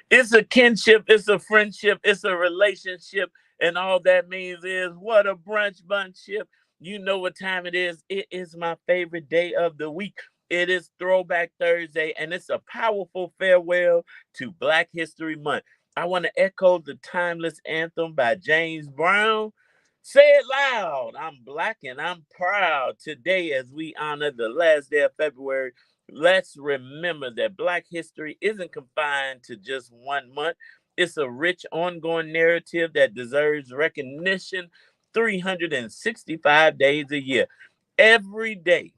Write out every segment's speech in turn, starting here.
It's a kinship, it's a friendship, it's a relationship, and all that means is what a brunch bunchship. You know what time it is. It is my favorite day of the week. It is Throwback Thursday, and it's a powerful farewell to Black History Month. I want to echo the timeless anthem by James Brown. Say it loud. I'm black and I'm proud. Today, as we honor the last day of February, let's remember that Black history isn't confined to just one month. It's a rich, ongoing narrative that deserves recognition 365 days a year. Every day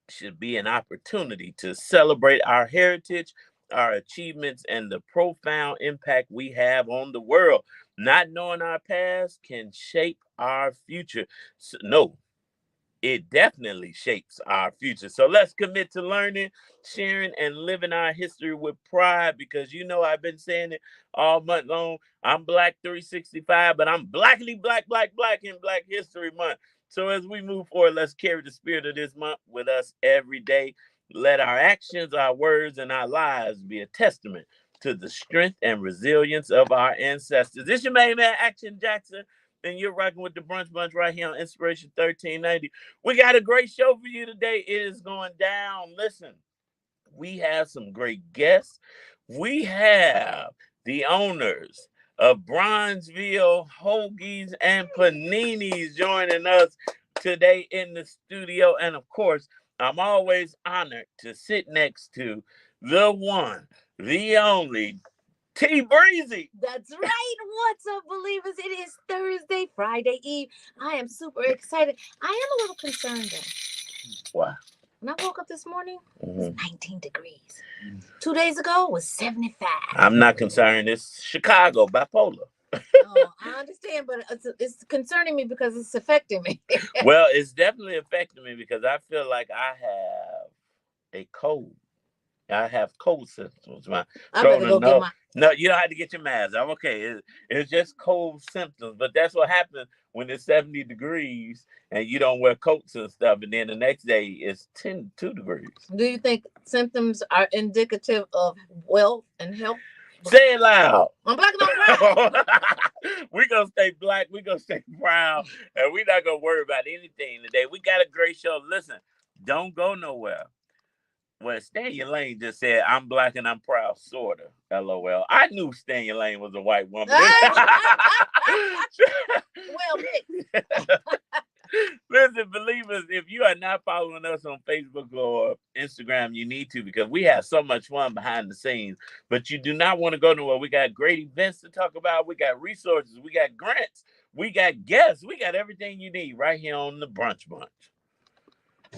should be an opportunity to celebrate our heritage, our achievements, and the profound impact we have on the world. Not knowing our past can shape our future. No, it definitely shapes our future. So let's commit to learning, sharing, and living our history with pride because you know I've been saying it all month long. I'm Black 365, but I'm blackly black, black, black in Black History Month. So as we move forward, let's carry the spirit of this month with us every day. Let our actions, our words, and our lives be a testament to the strength and resilience of our ancestors. This your main man, Action Jackson, and you're rocking with the Brunch Bunch right here on Inspiration 1390. We got a great show for you today. It is going down. Listen, we have some great guests. We have the owners of Bronzeville Hoagies and Paninis joining us today in the studio. And of course, I'm always honored to sit next to the one, the only T Breezy. That's right. What's up, believers? It is Thursday, Friday Eve. I am super excited. I am a little concerned though. Wow. When I woke up this morning, it was 19 degrees. 2 days ago it was 75. I'm not concerned. It's Chicago, bipolar. Oh, I understand, but it's concerning me because it's affecting me. Well, it's definitely affecting me because I feel like I have a cold. I have cold symptoms. My throat and nose. No, you don't have to get your mask. I'm okay. It's just cold symptoms. But that's what happens when it's 70 degrees and you don't wear coats and stuff. And then the next day it's 2 degrees. Do you think symptoms are indicative of wealth and health? Say it loud. I'm black and I'm proud. We're going to stay black. We're going to stay proud. And we're not going to worry about anything today. We got a great show. Listen, don't go nowhere. Well, Stanya Lane just said, I'm black and I'm proud, sort of. LOL. I knew Stanya Lane was a white woman. Well, listen, believers, if you are not following us on Facebook or Instagram, you need to because we have so much fun behind the scenes. But you do not want to go nowhere. We got great events to talk about. We got resources. We got grants. We got guests. We got everything you need right here on the Brunch Bunch.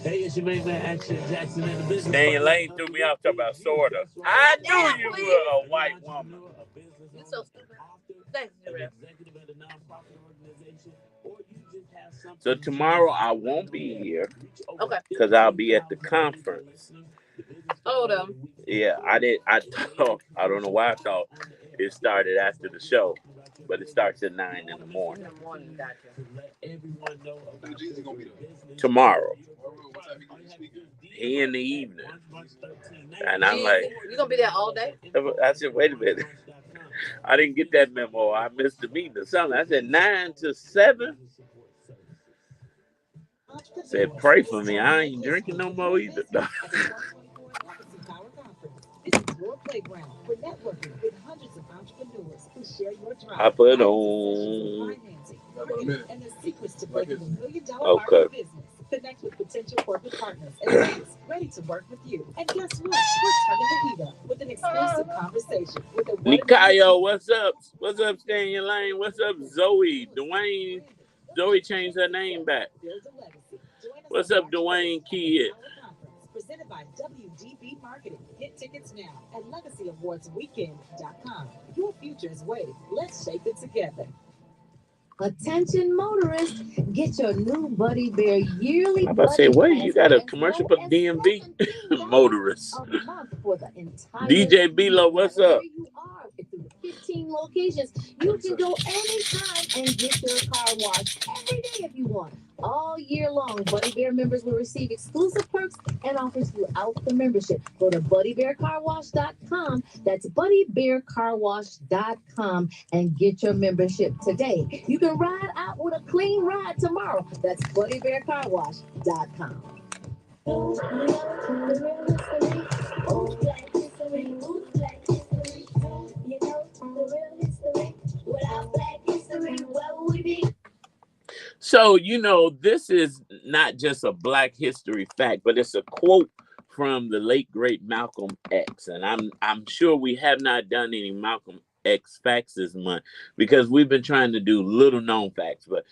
Hey, it's your main man, Action Jackson in the business. Stanya Lane threw me off talking about sorta. I knew you were a white woman. You're so stupid. Thanks, So tomorrow I won't be here. Okay. Because I'll be at the conference. Hold on. Yeah, I don't know why I thought it started after the show. But it starts at 9 in the morning. Gotcha. Tomorrow. In the evening. And I'm like, you gonna be there all day? I said, wait a minute. I didn't get that memo. I missed the meeting or something. I said 9 to 7. I said, pray for me. I ain't drinking no more either. I put on. Okay. Connect with potential corporate partners and ready to work with you. And guess what? We're turning the heat up with an exclusive conversation with a Nikayo, what's up? What's up, Stanya Lane? What's up, Zoe? Dwayne. Zoe changed her name back. What's up, Dwayne Kidd? Presented by WDB Marketing. Get tickets now at LegacyAwardsWeekend.com. Your future is waiting. Let's shape it together. Attention motorists, get your new Buddy Bear yearly I'm about to say, buddy wait, pass you got a as commercial low for as DMV $17 motorists. a month for the entire DJ year. Bilo, No what's matter up? where you are, if through 15 locations, you can go anytime and get your car washed every day if you want. All year long, Buddy Bear members will receive exclusive perks and offers throughout the membership. Go to BuddyBearCarWash.com. That's BuddyBearCarWash.com and get your membership today. You can ride out with a clean ride tomorrow. That's BuddyBearCarWash.com. Oh, you know the real history. Oh, black history. Oh, black history. You know the real history. Without black history, where would we be? So, this is not just a Black history fact, but it's a quote from the late great Malcolm X. And I'm sure we have not done any Malcolm X facts this month because we've been trying to do little known facts, but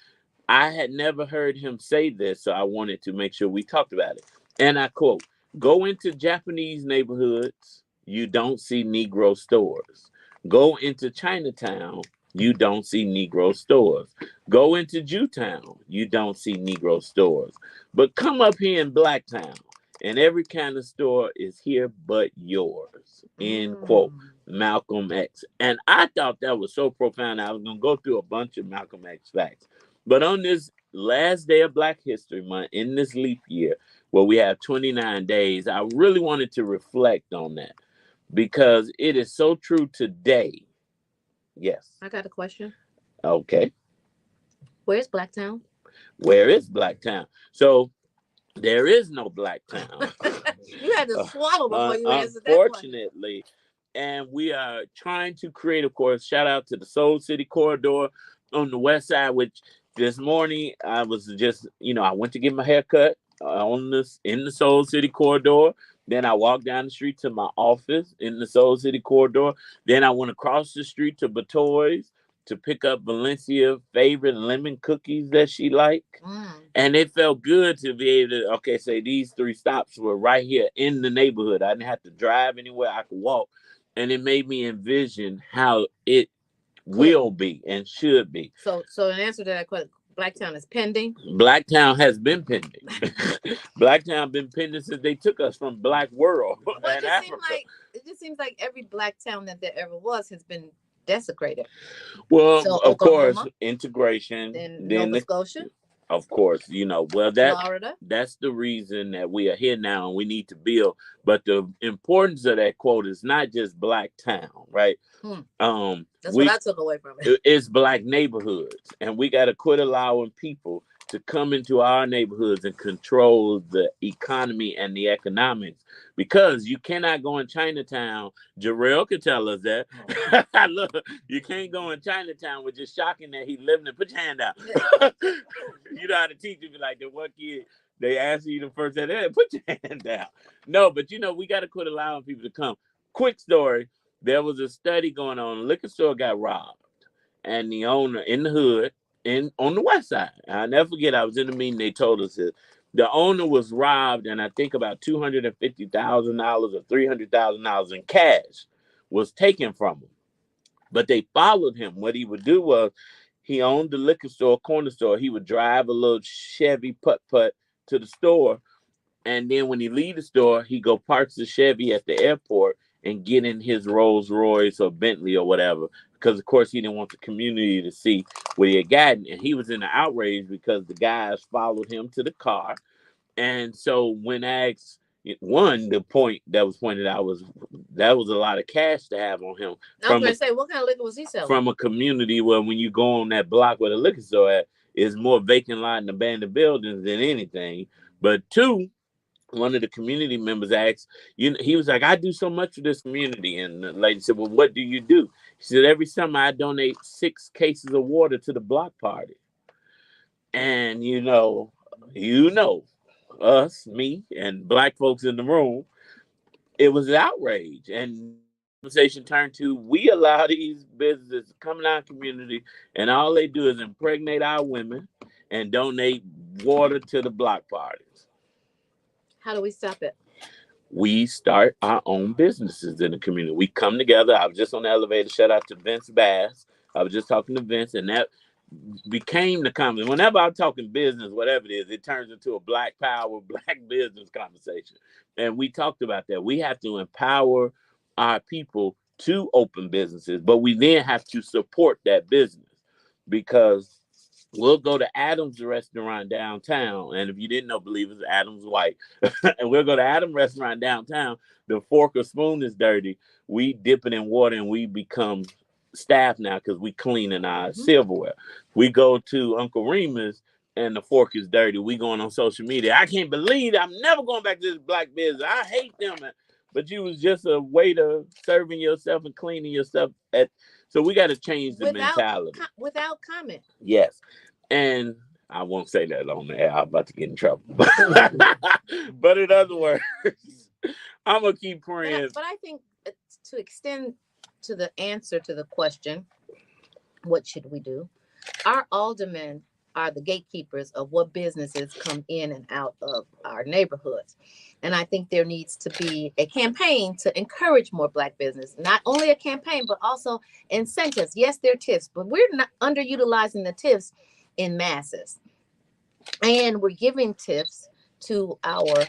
I had never heard him say this, so I wanted to make sure we talked about it. And I quote, go into Japanese neighborhoods, you don't see Negro stores. Go into Chinatown, you don't see Negro stores. Go into Jewtown, you don't see Negro stores. But come up here in Blacktown, and every kind of store is here but yours. End quote. Malcolm X. And I thought that was so profound. I was going to go through a bunch of Malcolm X facts. But on this last day of Black History Month, in this leap year, where we have 29 days, I really wanted to reflect on that because it is so true today. Yes. I got a question. Okay. Where's Blacktown? Where is Blacktown? So there is no Blacktown. You had to swallow before you answered that question. Unfortunately. And we are trying to create, of course, shout out to the Soul City Corridor on the west side, which this morning I was just, I went to get my hair cut in the Soul City Corridor. Then I walked down the street to my office in the Soul City Corridor. Then I went across the street to Batoy's to pick up Valencia's favorite lemon cookies that she liked. And it felt good to be able to, say these 3 stops were right here in the neighborhood. I didn't have to drive anywhere. I could walk. And it made me envision how it will be and should be. So in answer to that question, Blacktown is pending? Blacktown has been pending. Blacktown been pending since they took us from Black World and Africa. It just seems like every Blacktown that there ever was has been desecrated. Well, so, of Oklahoma, course, integration. Then Nova Scotia. Of course, Florida. That's the reason that we are here now and we need to build. But the importance of that quote is not just Blacktown, right? That's what I took away from it. It's Black neighborhoods. And we got to quit allowing people to come into our neighborhoods and control the economy and the economics, because you cannot go in Chinatown. Jarrell could tell us that. Look, you can't go in Chinatown, which is shocking that he living there. Put your hand out. You know how to teach you, like the one kid, they ask you the first day, hey, put your hand down. No, but we got to quit allowing people to come. Quick story. There was a study going on. A liquor store got robbed, and the owner in the hood, on the west side. I'll never forget, I was in the meeting, they told us this. The owner was robbed, and I think about $250,000 or $300,000 in cash was taken from him. But they followed him. What he would do was, he owned the liquor store, corner store. He would drive a little Chevy putt-putt to the store, and then when he leave the store, he go park the Chevy at the airport and get in his Rolls Royce or Bentley or whatever. Because, of course, he didn't want the community to see what he had gotten. And he was in an outrage because the guys followed him to the car. And so when asked, the point that was pointed out was that was a lot of cash to have on him. I was going to say, what kind of liquor was he selling? From a community where when you go on that block where the liquor store at, is more vacant lot and abandoned buildings than anything. But 2, one of the community members asked, he was like, I do so much for this community. And the lady said, well, what do you do? He said, every summer I donate 6 cases of water to the block party. And us, me, and Black folks in the room, it was outrage. And the conversation turned to, we allow these businesses to come in our community, and all they do is impregnate our women and donate water to the block parties. How do we stop it? We start our own businesses in the community. We come together. I was just on the elevator. Shout out to Vince Bass. I was just talking to Vince, and became the conversation. Whenever I'm talking business, whatever it is, it turns into a black power, black business conversation. And we talked about that. We have to empower our people to open businesses, but we then have to support that business because we'll go to Adam's restaurant downtown. And if you didn't know, believers, Adam's white. And we'll go to Adam's restaurant downtown. The fork or spoon is dirty. We dip it in water and we become staff now because we cleaning our silverware. We go to Uncle Remus and the fork is dirty. We going on social media. I can't believe it. I'm never going back to this black business. I hate them. But you was just a waiter serving yourself and cleaning yourself. So we got to change the mentality. Without comment. Yes. And I won't say that on the air. I'm about to get in trouble. But in other words, I'm going to keep praying. But I think to extend to the answer to the question, what should we do? Our aldermen are the gatekeepers of what businesses come in and out of our neighborhoods. And I think there needs to be a campaign to encourage more black business. Not only a campaign, but also incentives. Yes, there are TIFs, but we're not underutilizing the TIFs in masses. And we're giving TIFs to our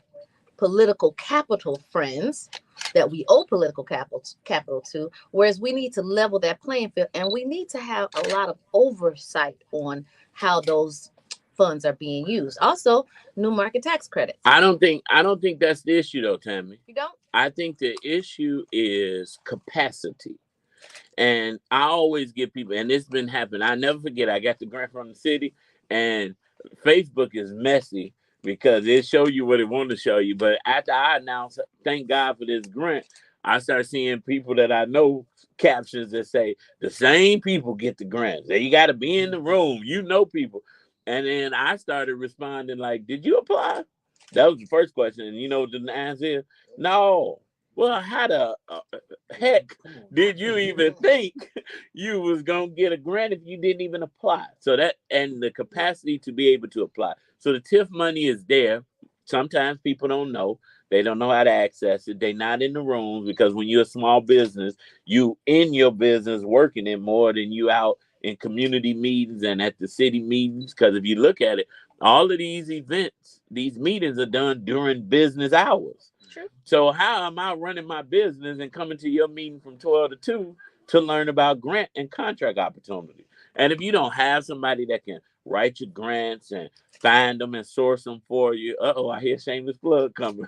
political capital friends that we owe political capital to, whereas we need to level that playing field, and we need to have a lot of oversight on how those funds are being used. Also, new market tax credits. I don't think that's the issue though, Tammy. You don't? I think the issue is capacity. And I always give people, and it's been happening. I never forget, I got the grant from the city, and Facebook is messy because it show you what it want to show you. But after I announced, thank God for this grant, I start seeing people that I know captions that say the same people get the grants. You got to be in the room, you know people. And then I started responding like, did you apply? That was the first question. And you know what the answer is? No. Well, how the heck did you even think you was going to get a grant if you didn't even apply? So that, and the capacity to be able to apply. So the TIF money is there. Sometimes people don't know. They don't know how to access it. They're not in the rooms because when you're a small business, you in your business working it more than you out in community meetings and at the city meetings. Because if you look at it, all of these events, these meetings are done during business hours. True. So how am I running my business and coming to your meeting from 12 to 2 to learn about grant and contract opportunity? And if you don't have somebody that can write your grants and find them and source them for you, I hear shameless plug coming.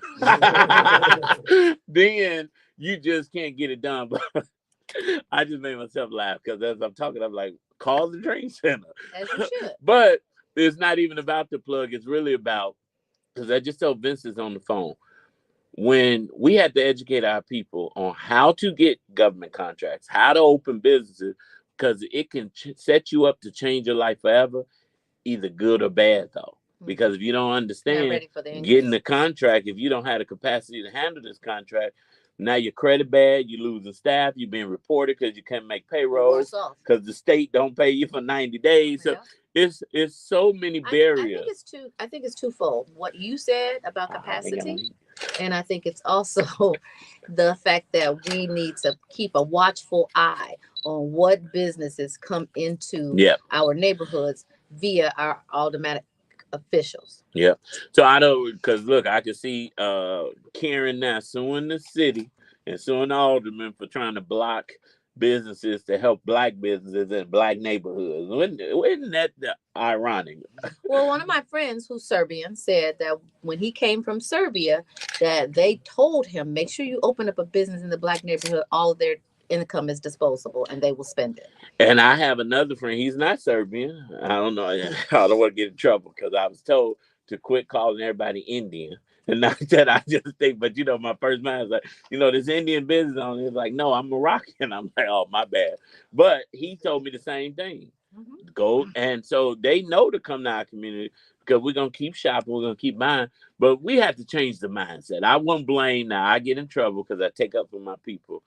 Then you just can't get it done. But I just made myself laugh because as I'm talking, I'm like, call the Dream Center. As you should. But it's not even about the plug. It's really about, because I just told Vince's on the phone, when we had to educate our people on how to get government contracts, how to open businesses, because it can set you up to change your life forever, either good or bad, though. Because if you don't understand getting the contract, if you don't have the capacity to handle this contract, now your credit bad, you losing staff, you're being reported because you can't make payroll, because the state don't pay you for 90 days. So it's so many barriers. I think it's twofold. What you said about capacity, and I think it's also the fact that we need to keep a watchful eye on what businesses come into our neighborhoods via our automatic officials. Yeah. So I don't, because look, I can see Karen now suing the city and suing the aldermen for trying to block businesses to help black businesses in black neighborhoods. Isn't that ironic? Well, one of my friends who's Serbian said that when he came from Serbia, that they told him, make sure you open up a business in the black neighborhood, all of their income is disposable and they will spend it. And I have another friend, he's not Serbian. I don't know. I don't want to get in trouble because I was told to quit calling everybody Indian. And not that I just think, but my first mind is like, this Indian business on it. It's like, no, I'm Moroccan. I'm like, oh, my bad. But he told me the same thing. Go. And so they know to come to our community because we're going to keep shopping. We're going to keep buying. But we have to change the mindset. I won't blame now. I get in trouble because I take up for my people.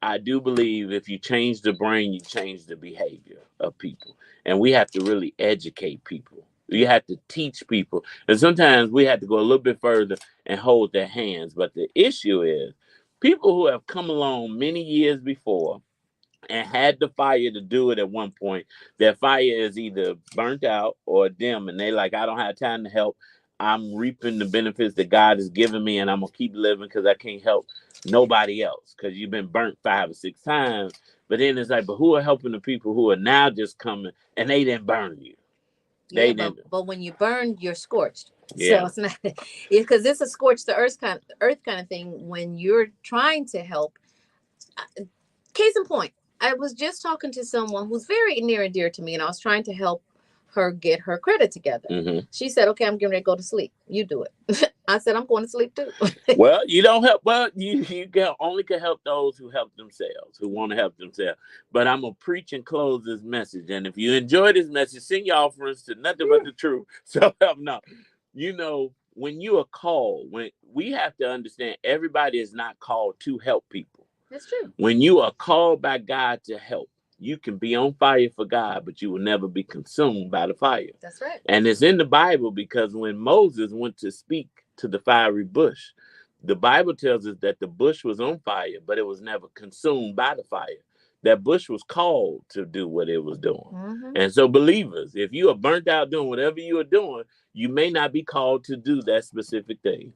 I do believe if you change the brain, you change the behavior of people. And we have to really educate people. You have to teach people. And sometimes we have to go a little bit further and hold their hands. But the issue is people who have come along many years before and had the fire to do it at one point. Their fire is either burnt out or dim, and they like, I don't have time to help. I'm reaping the benefits that God has given me, and I'm gonna keep living because I can't help nobody else because you've been burnt 5 or 6 times. But then it's like, but who are helping the people who are now just coming and they didn't burn you? They didn't. But when you burn, you're scorched. Yeah. So it's not because it's a scorched the earth kind of thing when you're trying to help. Case in point, I was just talking to someone who's very near and dear to me, and I was trying to help her get her credit together. Mm-hmm. She said, "Okay, I'm getting ready to go to sleep. You do it." I said, "I'm going to sleep too." Well, you don't help. Well, you only can help those who help themselves, who want to help themselves. But I'm gonna preach and close this message. And if you enjoy this message, send your offerings to nothing but the truth. So no, you know, when you are called, when we have to understand, everybody is not called to help people. That's true. When you are called by God to help, you can be on fire for God, but you will never be consumed by the fire. That's right. And it's in the Bible because when Moses went to speak to the fiery bush, the Bible tells us that the bush was on fire, but it was never consumed by the fire. That bush was called to do what it was doing. Mm-hmm. And so believers, if you are burnt out doing whatever you are doing, you may not be called to do that specific thing.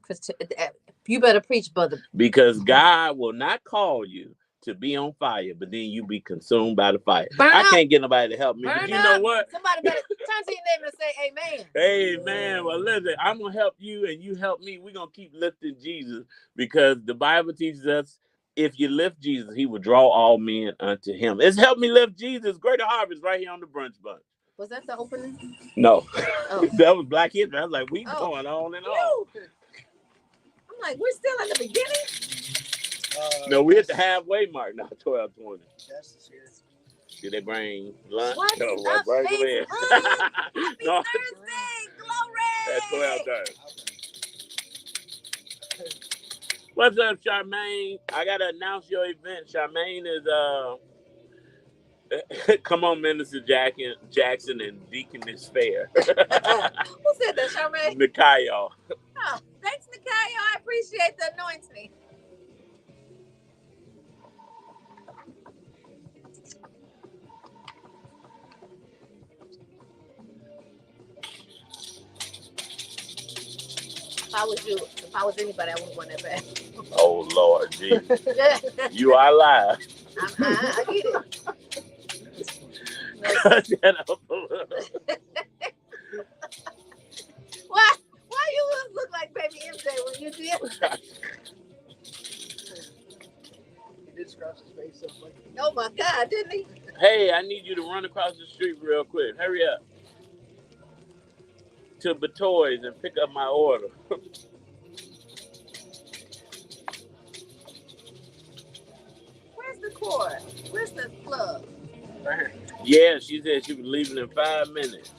You better preach, brother. Because God will not call you to be on fire, but then you be consumed by the fire. I can't get nobody to help me. But you know what? Somebody better turn to your neighbor and say amen. Amen. Well, listen, I'm going to help you and you help me. We're going to keep lifting Jesus because the Bible teaches us if you lift Jesus, he will draw all men unto him. It's Help Me Lift Jesus. Greater Harvest right here on the Brunch Bunch. Was that the opening? No. Oh. That was Black History. I was like, we going on and on. I'm like, we're still at the beginning? No, we're at the halfway mark now, 12:20. Justice here. Did they bring lunch? What's No, up, right Faith? Happy no. Thursday, glory! At 12:30. What's up, Charmaine? I gotta announce your event. Charmaine is come on, Minister Jackson and Deaconess Fair. Who said that, Charmaine? Nikayo. Oh, thanks, Nikayo. I appreciate the anointing. If I was anybody, I wouldn't want that bad. Oh Lord, Jesus. You are live. I get it. Why you look like baby MJ when you did? He did scratch his face up like. Oh my God, didn't he? Hey, I need you to run across the street real quick. Hurry up. To Batoys and pick up my order. Where's the cord? Where's the plug? Yeah, she said she was leaving in 5 minutes.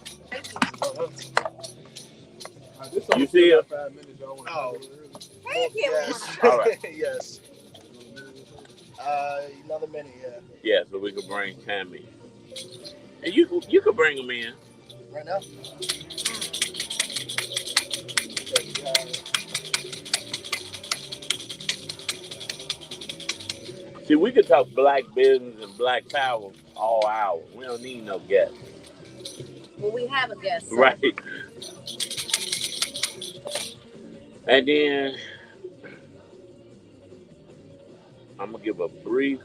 You see her? 5 minutes, y'all. Oh. Thank you. Yes. All right. Yes. Another minute, yeah. Yeah, so we could bring Tammy. And you could bring them in. Right now? See, we could talk black business and black power all hour. We don't need no guests. Well, we have a guest. So. Right. And then I'm going to give a brief,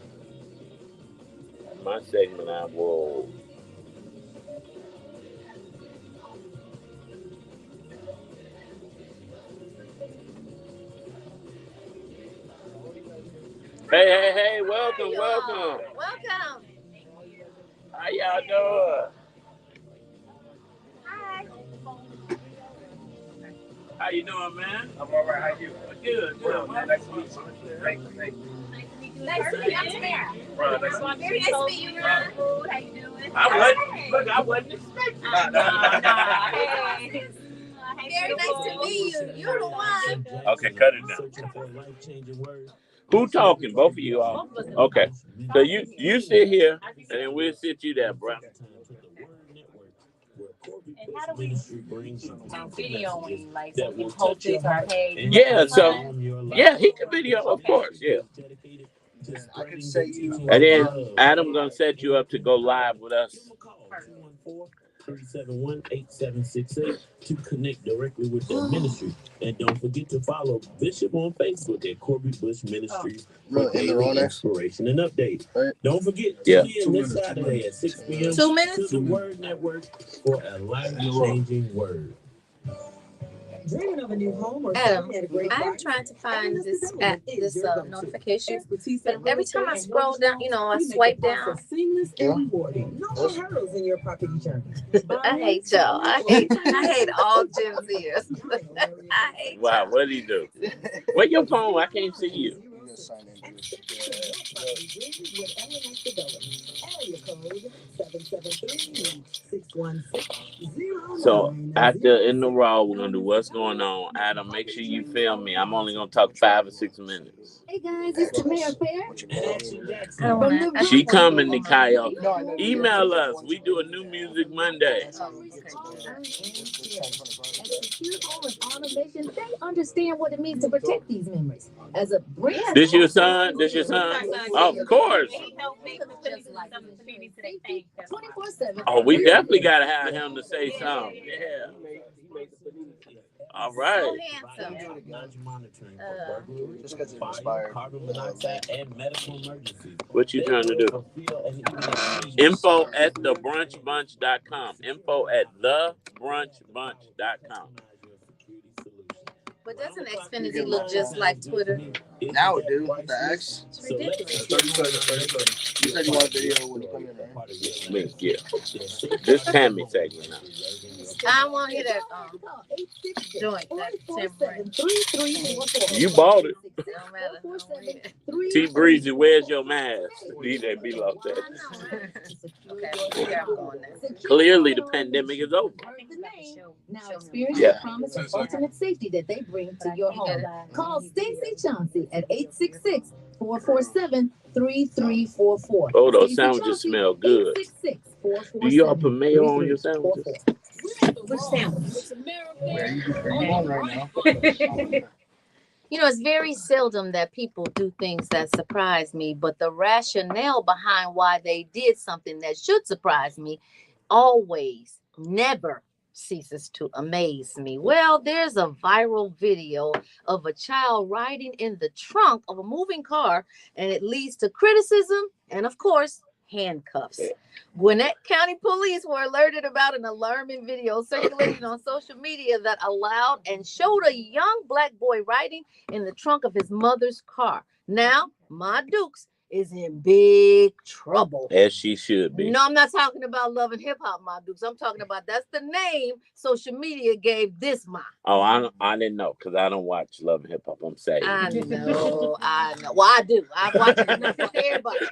my segment I will. Hey, welcome. Welcome. How y'all doing? Hi. How you doing, man? I'm all right. How you? Good. Nice to meet you. Thank you. Nice to meet you. I'm Tamara. Ron, Very nice to meet you, Ron. How you doing? I wasn't expecting. Hey. Very nice to meet you. You're the one. Okay, cut it down. Who talking? Both of you all. Okay. So you sit here, and then we'll sit you there, bro. And how do we videoing? Like, so we can post it to our page? Yeah, so, yeah, he can video, of course, yeah. I can set you. And then Adam gonna set you up to go live with us. 371-8768 to connect directly with their ministry. And don't forget to follow Bishop on Facebook at Corby Bush Ministry for daily inspiration and update. Right. Don't forget to tune in this Saturday at 6 p.m. 2 minutes? to the Word Network for a life-changing word. Dreaming of a new home or Adam, at a great I'm price? trying to find This notification. Expertise But in every real time I estate and scroll down, mortgage I loans, we make swipe the process down. seamless and rewarding. No more hurdles in your property journey. I hate y'all. I hate all Gen Zers. I hate Wow, y'all. what'd he do? Where your phone? I can't see you. So after in the raw, we're gonna do what's going on. Adam, make sure you film me. I'm only gonna talk 5 or 6 minutes. Hey guys, it's the Mayor Fair. I don't wanna- She coming, Nikayo. Email us. We do a new music Monday. Automation, they understand what it means to protect these memories. As a brand, This your son? This your son? Of course. just like 24/7. Oh, we definitely gotta have him to say something. Yeah. All right. So handsome. Just because it's inspired. Carbon monoxide and medical emergencies. What you trying to do? Info at thebrunchbunch.com. Info at thebrunchbunch.com. But doesn't Xfinity look just like Twitter? Now it do. The X. It's ridiculous. 30 seconds. You said you want a video when you come in, right? Me, yeah. This Tammy segment now. I want to hear that joint, that tambourine. You bought it. It don't matter. I wanna hear it. T Breezy, where's your mask? DJ be like that. Okay, here I'm going now. Clearly the pandemic is over. Now experience Yeah. the promise of ultimate safety that they bring to your home. Call Stacey Chauncey at 866-447-3344. Oh, those Stacey sandwiches Chauncey, smell good. 866-447-3344. Do y'all put mayo on your sandwiches? Which sandwich? Where you on right now? You know, it's very seldom that people do things that surprise me, but the rationale behind why they did something that should surprise me always, never ceases to amaze me. Well, there's a viral video of a child riding in the trunk of a moving car, and it leads to criticism and, of course, handcuffs. Gwinnett County Police were alerted about an alarming video circulating on social media that allowed and showed a young black boy riding in the trunk of his mother's car. Now, Ma Dukes is in big trouble. As she should be. No, I'm not talking about Love and Hip Hop, Ma Dukes. I'm talking about that's the name social media gave this Ma. Oh, I didn't know because I don't watch Love and Hip Hop. I'm saying. I know. Well, I do. I watch it enough for everybody.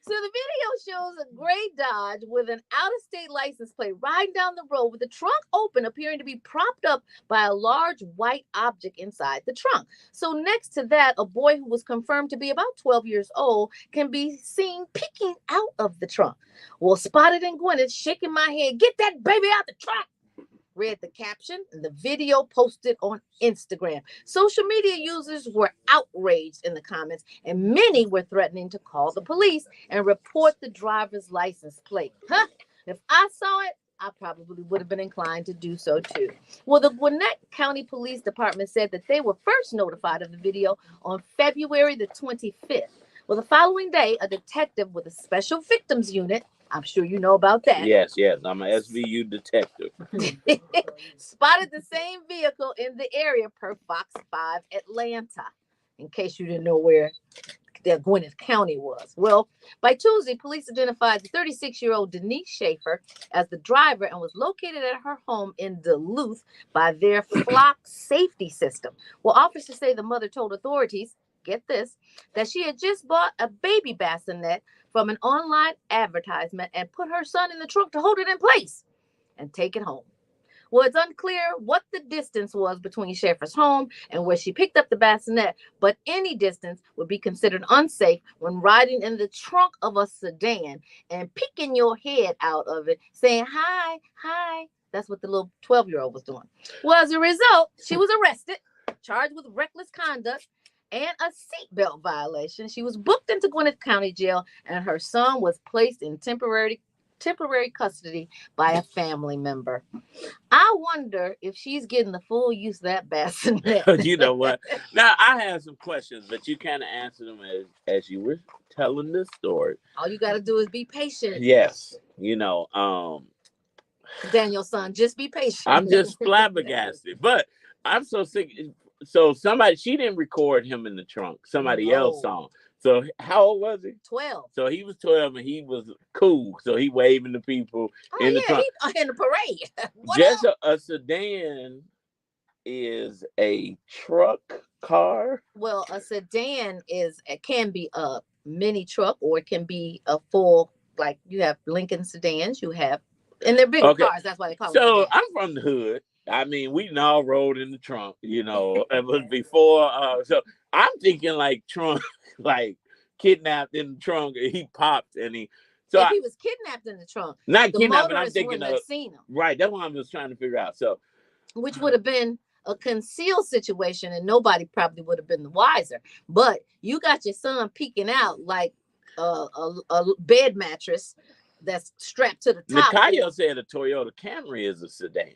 So the video shows a gray Dodge with an out-of-state license plate riding down the road with the trunk open, appearing to be propped up by a large white object inside the trunk. So next to that, a boy who was confirmed to be about 12 years old can be seen peeking out of the trunk. Well, Spotted and Gwinnett shaking my head, "Get that baby out the trunk," read the caption, and the video posted on Instagram. Social media users were outraged in the comments, and many were threatening to call the police and report the driver's license plate. If I saw it, I probably would have been inclined to do so too. Well, the Gwinnett County Police Department said that they were first notified of the video on February the 25th. Well, the following day, a detective with a special victims unit, I'm sure you know about that. Yes, I'm an SVU detective. Spotted the same vehicle in the area per Fox 5 Atlanta, in case you didn't know where Gwinnett County was. Well, by Tuesday, police identified the 36-year-old Denise Schaefer as the driver and was located at her home in Duluth by their flock safety system. Well, officers say the mother told authorities, get this, that she had just bought a baby bassinet from an online advertisement and put her son in the trunk to hold it in place and take it home. Well, it's unclear what the distance was between Schaefer's home and where she picked up the bassinet, but any distance would be considered unsafe when riding in the trunk of a sedan and peeking your head out of it, saying, "Hi, hi." That's what the little 12-year-old was doing. Well, as a result, she was arrested, charged with reckless conduct, and a seatbelt violation. She was booked into Gwinnett County Jail, and her son was placed in temporary custody by a family member. I wonder if she's getting the full use of that bassinet. You know what? Now I have some questions, but you kind of answer them as you were telling this story. All you got to do is be patient. Yes, Daniel's son, just be patient. I'm just flabbergasted, but I'm so sick. So she didn't record him in the trunk. Somebody else saw him. So how old was he? 12. So he was 12 and he was cool. So he waving to people in the trunk. In the parade. Just a sedan is a truck car. Well, a sedan can be a mini truck, or it can be a full, like you have Lincoln sedans, and they're big cars. That's why they call it. So I'm from the hood. I mean, we all rode in the trunk, it was before. So I'm thinking like trunk, like kidnapped in the trunk, and he popped and he. So if he was kidnapped in the trunk, not kidnapped, I'm thinking of seen him. Right, that's what I was trying to figure out. So, which would have been a concealed situation, and nobody probably would have been the wiser. But you got your son peeking out like a bed mattress that's strapped to the top. Nakayo said a Toyota Camry is a sedan.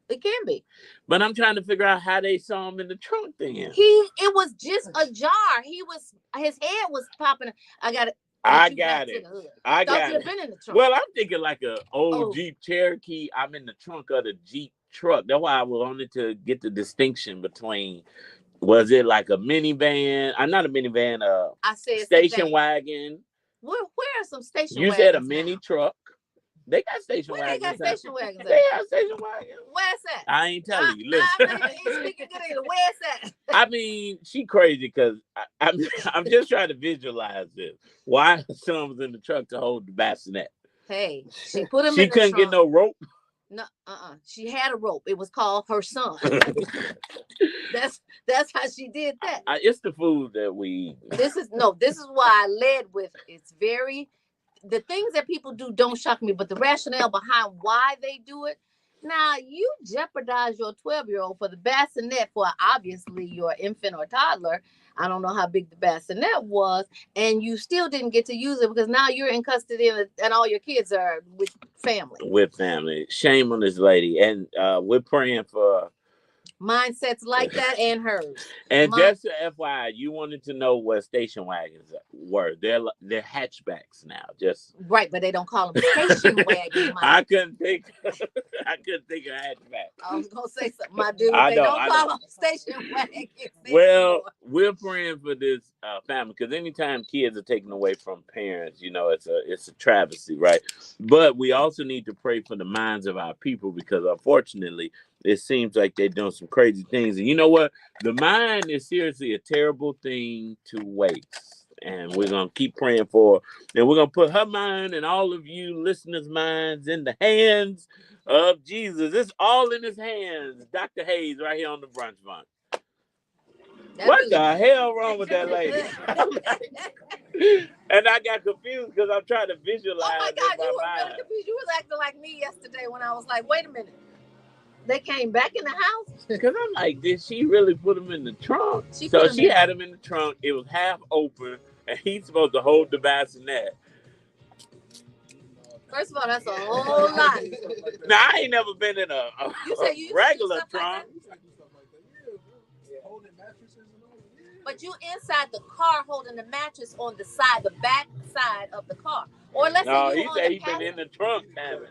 It can be. But I'm trying to figure out how they saw him in the trunk then. It was just a jar. His head was popping. I got it. I got it. Been in the trunk. Well, I'm thinking like a old Jeep Cherokee. I'm in the trunk of the Jeep truck. That's why I wanted to get the distinction between, was it like a minivan? Not a minivan, I said station wagon. Where are some station wagons? You said a mini truck. They got station wagons. They got station wagons. They have station wagons. Where's that? I ain't telling you. Listen. Where's that? I mean, she crazy because I'm just trying to visualize this. Why son was in the truck to hold the bassinet? Hey, she put him. She couldn't get no rope. No, she had a rope. It was called her son. That's how she did that. It's the food that we eat. This is why I led with the things that people do don't shock me, but the rationale behind why they do it. Now, you jeopardize your 12-year-old for the bassinet for obviously your infant or toddler. I don't know how big the bassinet was, and you still didn't get to use it because now you're in custody and all your kids are with family. With family. Shame on this lady. And we're praying for mindsets like that and hers. And just to FYI, you wanted to know what station wagons were. They're hatchbacks now. Just right, but they don't call them station wagons. I couldn't think of hatchback. I was gonna say something, my dude. They don't call them station wagons. Well, we're praying for this family because anytime kids are taken away from parents, it's a travesty, right? But we also need to pray for the minds of our people because unfortunately, it seems like they're doing some crazy things. And you know what? The mind is seriously a terrible thing to waste. And we're going to keep praying for her. And we're going to put her mind and all of you listeners' minds in the hands of Jesus. It's all in his hands. Dr. Hayes right here on the Brunch Bunch. What the hell wrong with that lady? And I got confused because I'm trying to visualize. Oh my God, you were really confused. You was acting like me yesterday when I was like, wait a minute. They came back in the house? Because I'm like, did she really put him in the trunk? She had him in the trunk. It was half open, and he's supposed to hold the bassinet. First of all, that's a whole lot. Now, I ain't never been in a regular trunk. But you inside the car holding the mattress on the back side of the car. Or let's say he said he's been in the trunk, damn it.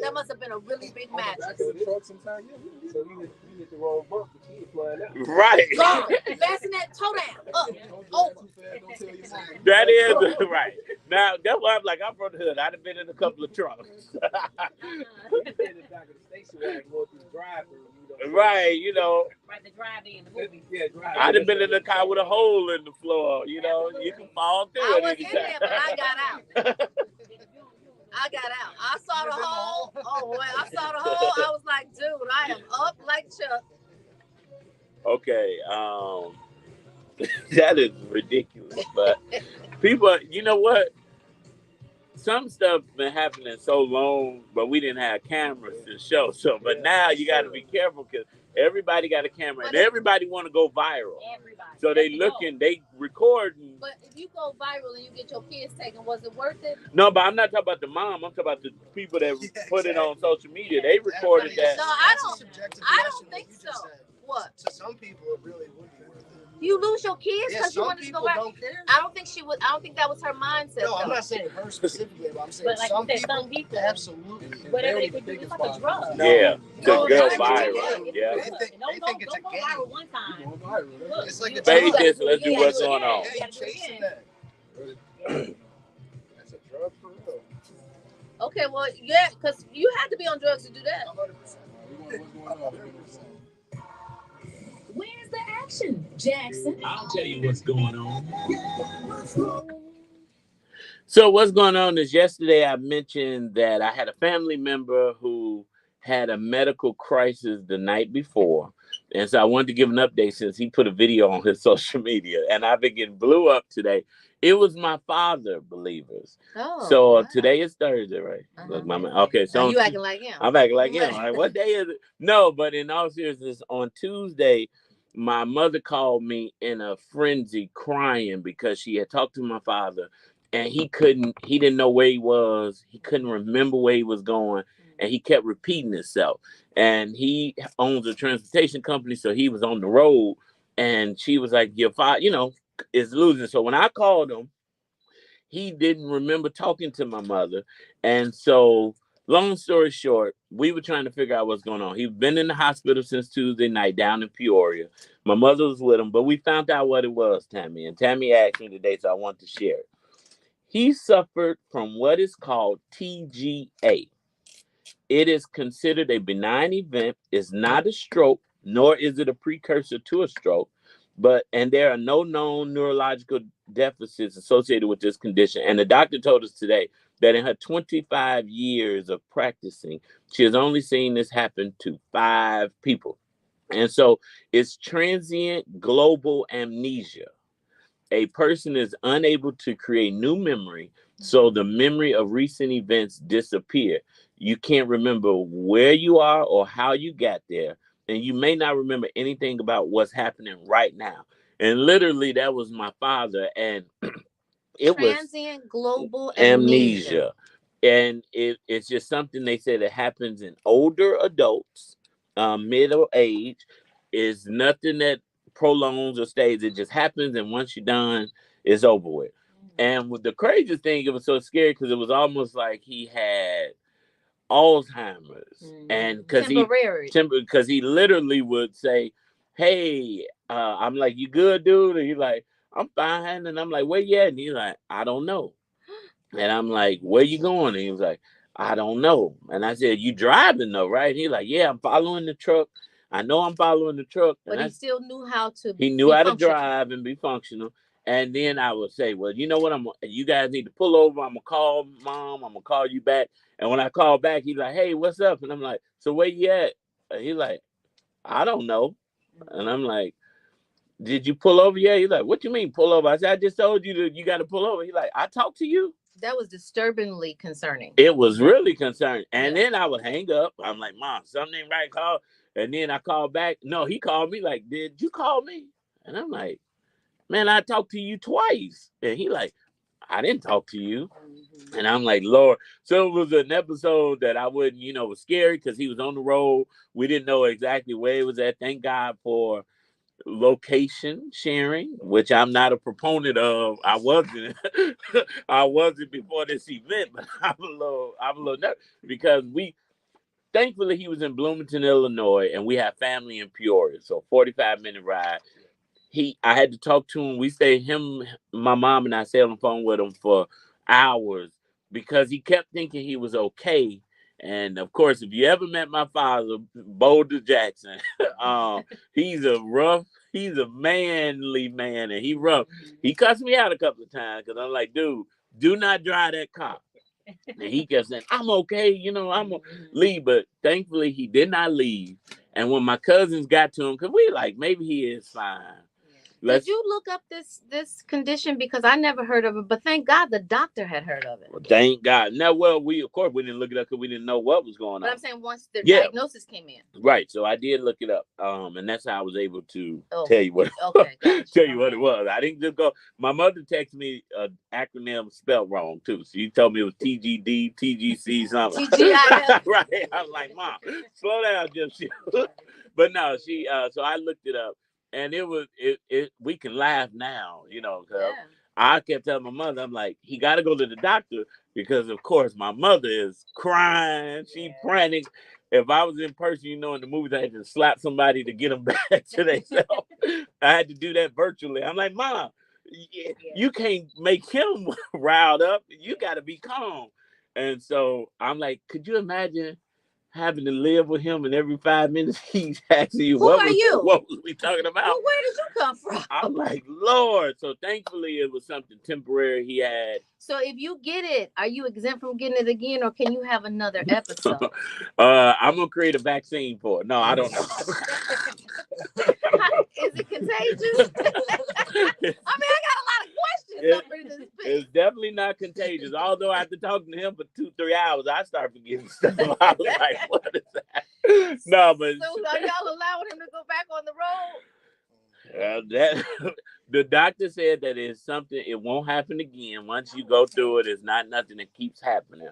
That must have been a really big mattress. So you hit the wrong bump, the kid flying out. Right. Bassinet toe down. Up. Over. That is right. Now, that's why I'm like, I'm from the hood. I'd have been in a couple of trunks. Right, Right, the drive-in, the movie. Yeah, I'd have been in the car with a hole in the floor, you can fall through it. I was in there, but I got out. I saw the hole. Oh, well, I saw the hole. I was like, dude, I am up like Chuck. Okay, that is ridiculous. But people, you know what? Some stuff been happening so long, but we didn't have cameras to show. But now you got to be careful because Everybody got a camera, and everybody want to go viral. Everybody. So they recording. But if you go viral and you get your kids taken, was it worth it? No, but I'm not talking about the mom. I'm talking about the people that put it on social media. They recorded that. No, I don't think so. What? To some people, it really would be worth it. You lose your kids because you some want to go people out. don't care. I don't think she would. I don't think that was her mindset. No, I'm not saying her specifically, but I'm saying But like some you said, people, some people, absolutely. whatever they could do, it's like a drug. Yeah, to No, go it's viral. not. Yeah. They think it's a Don't go game. viral one time. Look, It's like a Baby, drug. this, let's see what's going on. Yeah, you chasing that. That's a drug for real. Okay, well, yeah, because you had to be on drugs to do that. 100%. Where's the action, Jackson? I'll tell you what's going on. So what's going on is yesterday I mentioned that I had a family member who had a medical crisis the night before. And so I wanted to give an update since he put a video on his social media. And I've been getting blew up today. It was my father, believers. Oh, so wow. Today is Thursday, right? Look, mama. Okay, so you acting like him. I'm acting like him. Like, what day is it? No, but in all seriousness, on Tuesday, my mother called me in a frenzy crying because she had talked to my father and he didn't know where he was. He couldn't remember where he was going. And he kept repeating himself. And he owns a transportation company, so he was on the road. And she was like, your father, is losing. So when I called him, he didn't remember talking to my mother. And so, long story short, we were trying to figure out what's going on. He'd been in the hospital since Tuesday night down in Peoria. My mother was with him, but we found out what it was, Tammy. And Tammy asked me today, so I want to share it. He suffered from what is called TGA. It is considered a benign event. It's not a stroke, nor is it a precursor to a stroke. And there are no known neurological deficits associated with this condition. And the doctor told us today that in her 25 years of practicing, she has only seen this happen to 5 people. And so it's transient global amnesia. A person is unable to create new memory, so the memory of recent events disappear. You can't remember where you are or how you got there, and you may not remember anything about what's happening right now. And literally, that was my father, and it was transient global amnesia. And it's just something they say that happens in older adults, middle age. Is nothing that prolongs or stays. It just happens, and once you're done, it's over with. And with the craziest thing, it was so scary because it was almost like he had Alzheimer's, and because he literally would say, "Hey," I'm like, "You good, dude?" And he's like, "I'm fine," and I'm like, "Where you at?" And he's like, "I don't know," and I'm like, "Where you going?" And he was like, "I don't know," and I said, "You driving though, right?" And he's like, "Yeah, I'm following the truck. I know I'm following the truck." But he still knew how to. He knew how to drive and be functional. And then I would say, "Well, you know what? You guys need to pull over. I'm gonna call mom. I'm gonna call you back." And when I call back, he's like, "Hey, what's up?" And I'm like, "So where you at?" And he's like, "I don't know." And I'm like, "Did you pull over yet?" He's like, "What you mean pull over?" I said, "I just told you that you got to pull over." He's like, "I talked to you." That was disturbingly concerning. It was really concerning. And then I would hang up. I'm like, "Mom, something ain't right." Call. And then I called back. No, he called me like, "Did you call me?" And I'm like, "Man, I talked to you twice." And he like, "I didn't talk to you." And I'm like, Lord. So it was an episode that I wouldn't, was scary because he was on the road. We didn't know exactly where he was at. Thank God for location sharing, which I'm not a proponent of. I wasn't. I wasn't before this event, but I'm a little nervous because thankfully he was in Bloomington, Illinois, and we have family in Peoria. So 45-minute ride. I had to talk to him. We stayed my mom and I stayed on the phone with him for hours because he kept thinking he was okay. And of course, if you ever met my father, Boulder Jackson, he's a manly man, and he rough. He cussed me out a couple of times because I'm like, "Dude, do not drive that car." And he kept saying, "I'm okay, I'm gonna leave." But thankfully, he did not leave. And when my cousins got to him, because we like, maybe he is fine. Did you look up this condition? Because I never heard of it, but thank God the doctor had heard of it. Well, thank God. Now, well, we didn't look it up because we didn't know what was going on. But I'm saying once the diagnosis came in. Right. So I did look it up. And that's how I was able to tell you what tell you what it was. I didn't just go. My mother texted me an acronym spelled wrong too. She told me it was TGD, TGC, something. TGI. Right. I was like, Mom, slow down, just But no, she so I looked it up. And it was we can laugh now, because I kept telling my mother, I'm like, he got to go to the doctor because, of course, my mother is crying. She frantic. If I was in person, in the movies, I had to slap somebody to get them back to themselves. I had to do that virtually. I'm like, Mom, you can't make him riled up. You got to be calm. And so I'm like, could you imagine having to live with him, and every 5 minutes he's asking you, what was we talking about? Well, where did you come from? I'm like, Lord. So thankfully it was something temporary he had. So if you get it, are you exempt from getting it again, or can you have another episode? I'm going to create a vaccine for it. No, I don't know. Is it contagious? I mean, I got a lot of questions. It's definitely not contagious. Although after talking to him for 2-3 hours, I start forgetting stuff. I was like, what is that? No, but so are y'all allowing him to go back on the road? The doctor said that it's something, it won't happen again. Once you go through it, it's not nothing that keeps happening.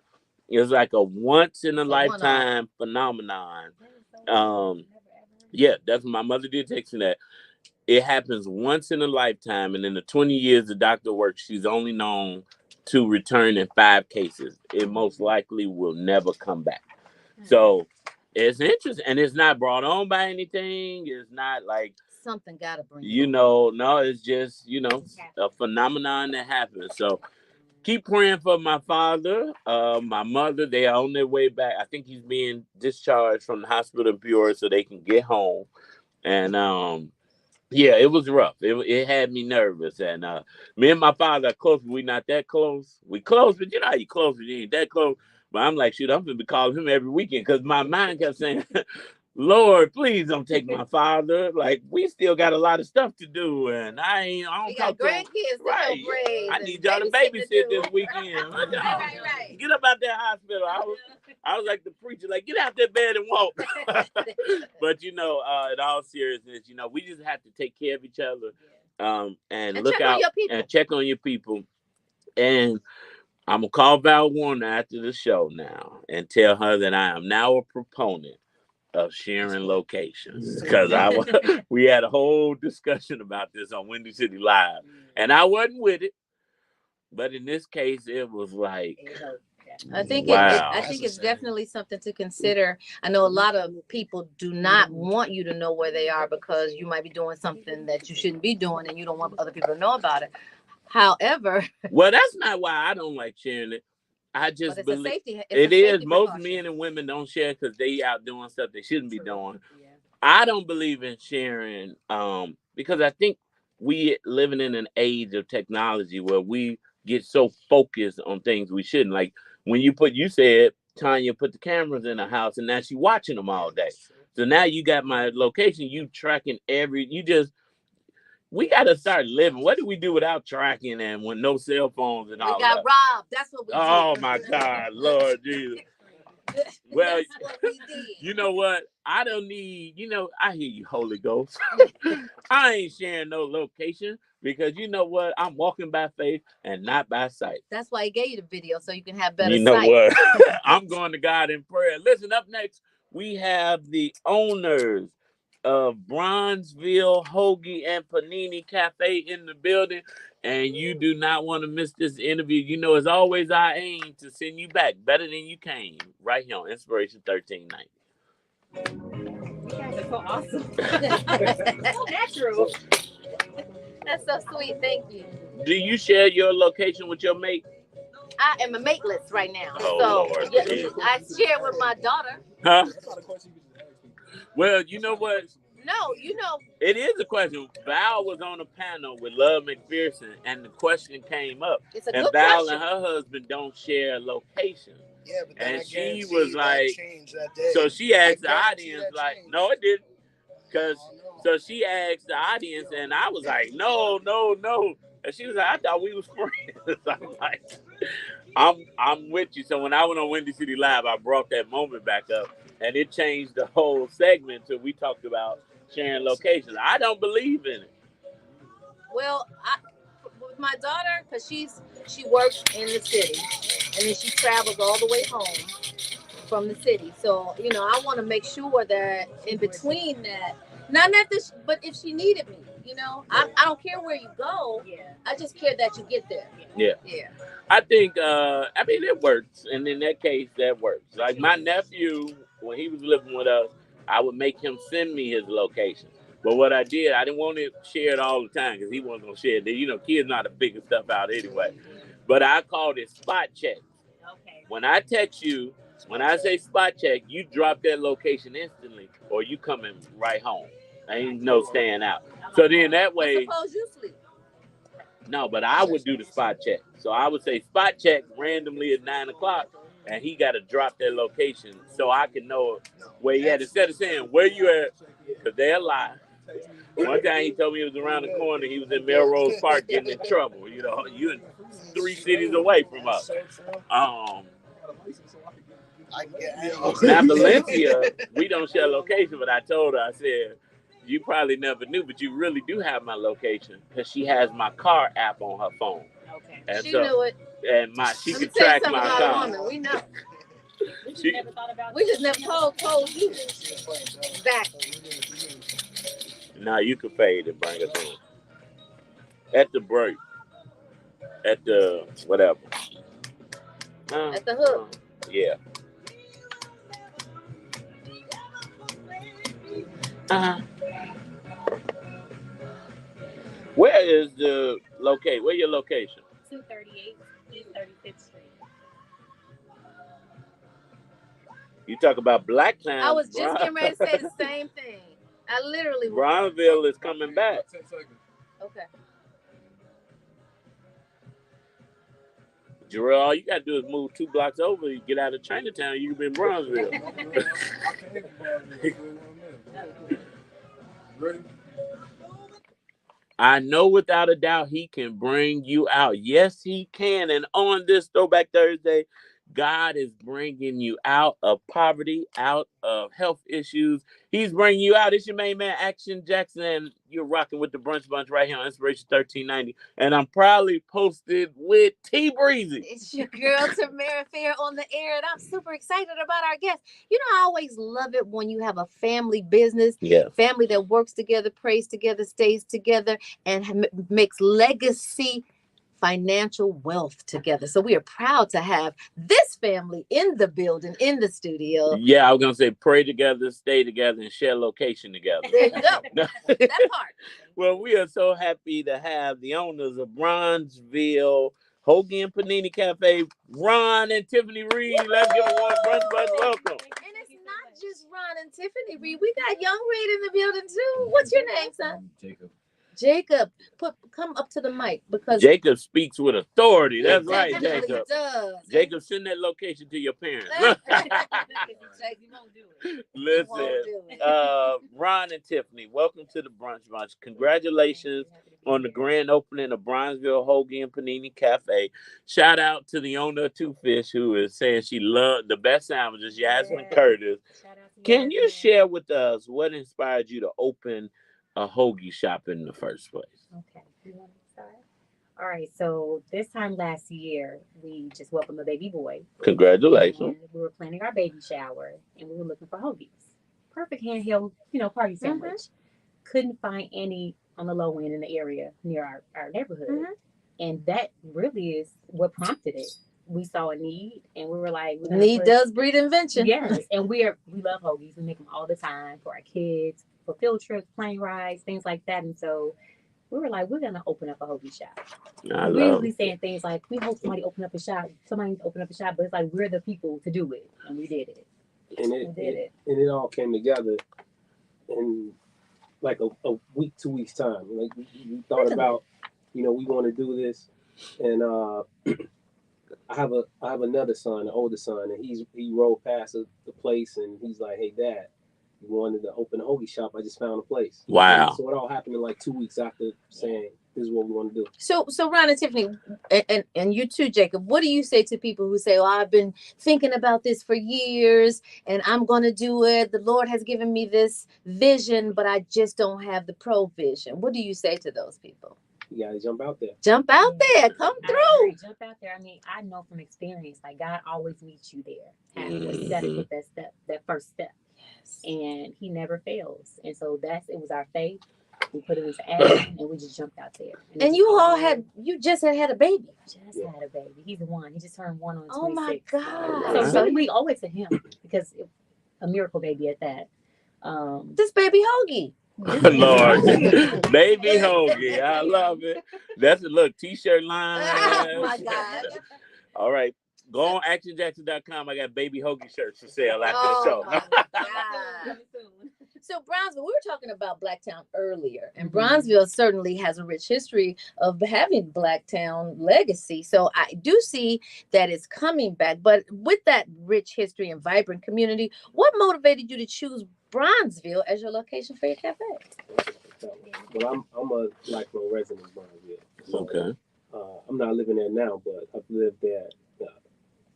It's like a once in a lifetime phenomenon. That's my mother did text me that. It happens once in a lifetime, and in the 20 years the doctor works, she's only known to return in 5 cases. It most likely will never come back. So it's interesting, and it's not brought on by anything. It's not like something gotta bring. No, it's just a phenomenon that happens. So keep praying for my father, my mother. They are on their way back. I think he's being discharged from the hospital in Peoria so they can get home. And it was rough. It had me nervous. And me and my father are close, but we're not that close. We close, but you know how you close, but you ain't that close. But I'm like, shoot, I'm going to be calling him every weekend because my mind kept saying, Lord, please don't take my father. Like, we still got a lot of stuff to do, and I don't talk to grandkids. Right. I need y'all to babysit this weekend. Right. Get up out that hospital. I was like the preacher, like, get out that bed and walk. But in all seriousness, we just have to take care of each other, and look out and check on your people. And I'm gonna call Val Warner after the show now and tell her that I am now a proponent of sharing locations, because we had a whole discussion about this on Windy City Live, and I wasn't with it, but in this case it was like, I think it's definitely something to consider. I know a lot of people do not want you to know where they are because you might be doing something that you shouldn't be doing, and you don't want other people to know about it. However, well, that's not why I don't like sharing it. I just believe it is. Most men and women don't share because they out doing stuff they shouldn't be doing. Yeah. I don't believe in sharing because I think we living in an age of technology where we get so focused on things we shouldn't. Like when you said Tanya put the cameras in the house and now she's watching them all day. So now you got my location. You tracking we got to start living. What do we do without tracking and when no cell phones and all that? We got robbed. That's what we did. Oh, my God. Lord Jesus. Well, you know what? I don't need, I hear you, Holy Ghost. I ain't sharing no location because you know what? I'm walking by faith and not by sight. That's why he gave you the video so you can have better sight. You know what? I'm going to God in prayer. Listen, up next, we have the owners of Bronzeville Hoagie and Panini Cafe in the building, and you do not want to miss this interview. It's always our aim to send you back better than you came, right here on Inspiration 1390. You guys are so awesome. So natural. That's so sweet. Thank you. Do you share your location with your mate? I am a mateless right now. Oh, Lord. I share with my daughter. Huh? Well, you know what? No, it is a question. Val was on a panel with Love McPherson, and the question came up. It's a and good Val question. And her husband don't share location. Yeah, but then and she was that like, changed that day. so she asked the audience, like, no, it didn't. So she asked the audience, and I was like, no. And she was like, I thought we was friends. I'm like, I'm with you. So when I went on Windy City Live, I brought that moment back up, and it changed the whole segment to we talked about sharing locations. I don't believe in it. Well, with my daughter, because she works in the city, and then she travels all the way home from the city. So, I want to make sure that in between that, not that this, but if she needed me, I don't care where you go. I just care that you get there. Yeah. I think, it works. And in that case, that works. Like my nephew, when he was living with us, I would make him send me his location. But what I did, I didn't want to share it all the time because he wasn't going to share it. Kids not to figure stuff out anyway. But I called it spot check. When I text you, when I say spot check, you drop that location instantly or you coming right home. Ain't no staying out. So then that way. But suppose you sleep. No, but I would do the spot check. So I would say spot check randomly at 9:00, and he got to drop that location so I can know where he at. Instead of saying, where you at, because they'll lie. One time he told me it was around the corner. He was in Melrose Park getting in trouble. You 3 cities away from us. Now Valencia, we don't share location, but I told her, I said, you probably never knew, but you really do have my location because she has my car app on her phone. Okay. And she knew it. And she could track my car. Woman. We know. We just never told you. Exactly. Now you can fade and bring us in. At the break. At the whatever. At the hook. Yeah. Where is the location? Where your location? 238 East 35th Street. You talk about Black Town. I was just getting ready to say the same thing. I literally. Bronzeville is coming back. Okay. Jarrell, all you gotta do is move 2 blocks over. You get out of Chinatown, you can be in Bronzeville. Ready? I know without a doubt he can bring you out. Yes, he can. And on this Throwback Thursday, God is bringing you out of poverty, out of health issues. He's bringing you out. It's your main man, Action Jackson, and you're rocking with the Brunch Bunch right here on Inspiration 1390. And I'm proudly posted with T Breezy. It's your girl, Tamara Fair, on the air, and I'm super excited about our guest. I always love it when you have a family business, family that works together, prays together, stays together, and makes legacy financial wealth together. So we are proud to have this family in the building, in the studio. Yeah, I was going to say pray together, stay together, and share location together. There you go. That part. Well, we are so happy to have the owners of Bronzeville Hoagie Panini Cafe, Ron and Tiffany Reed. Let's give them one Brunch Bunch welcome. And it's not just Ron and Tiffany Reed. We got Young Reed in the building too. What's your name, son? Jacob, come up to the mic because Jacob speaks with authority. That's right, Jacob. Does. Jacob, send that location to your parents. Listen, Ron and Tiffany, welcome to the Brunch Bunch. Congratulations on the grand opening of Bronzeville Hoagie and Panini Cafe. Shout out to the owner of Two Fish, who is saying she loved the best sandwiches, Yasmin Curtis. Can you share with us what inspired you to open a hoagie shop in the first place? Okay, you want to start? All right, so this time last year, we just welcomed a baby boy. Congratulations. And we were planning our baby shower, and we were looking for hoagies. Perfect handheld, party sandwich. Couldn't find any on the low end in the area near our neighborhood. And that really is what prompted it. We saw a need, and we were like, need does breed invention. Yes, and we love hoagies. We make them all the time for our kids, for field trips, plane rides, things like that. And so we were like, we're going to open up a hoagie shop. We usually saying things like, we hope somebody open up a shop. Somebody needs to open up a shop. But it's like, we're the people to do it. And we did it. And it all came together in like a week, 2 weeks time. Like we thought about, we want to do this. And I have another son, an older son, and he rolled past the place and he's like, hey, Dad, we wanted to open a hoagie shop. I just found a place. Wow. So it all happened in like 2 weeks after saying this is what we want to do. So Ron and Tiffany, and you too, Jacob, what do you say to people who say, "Oh, I've been thinking about this for years and I'm going to do it. The Lord has given me this vision, but I just don't have the provision." What do you say to those people? You got to jump out there. Jump out there. Come through. Jump out there. I mean, I know from experience, like God always meets you there. Halfway, set with that first step. Yes. And he never fails. And so it was our faith. We put it into action and we just jumped out there. And you just had a baby. Had a baby. He's the one. He just turned 1 on 26. Oh my God. So really we owe it to him because a miracle baby at that. This baby Hoagie. Lord, baby Hoagie. I love it. That's a look t-shirt line. Oh my God. All right. Go on actionjackson.com. I got baby Hoagie shirts for sale after the show. My God. So Bronzeville, we were talking about Blacktown earlier, and Bronzeville certainly has a rich history of having Blacktown legacy. So I do see that it's coming back. But with that rich history and vibrant community, what motivated you to choose Bronzeville as your location for your cafe? Well, I'm a lifelong resident of Bronzeville. So, Okay. I'm not living there now, but I've lived there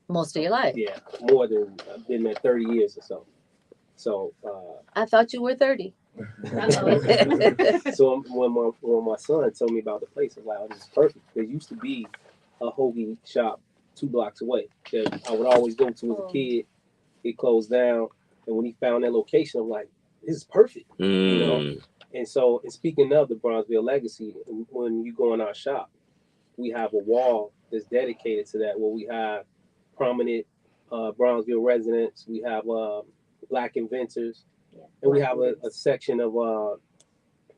most of your life. Yeah, more than I've been there 30 years or so. So I thought you were 30. So when my son told me about the place, I was like, "Oh, this is perfect." There used to be a hoagie shop 2 blocks away that I would always go to as a kid. It closed down, and when he found that location, I'm like, "This is perfect." You know. And so, and speaking of the Bronzeville legacy, when you go in our shop, we have a wall that's dedicated to that, where we have prominent Bronzeville residents. We have Black inventors, and we have a section of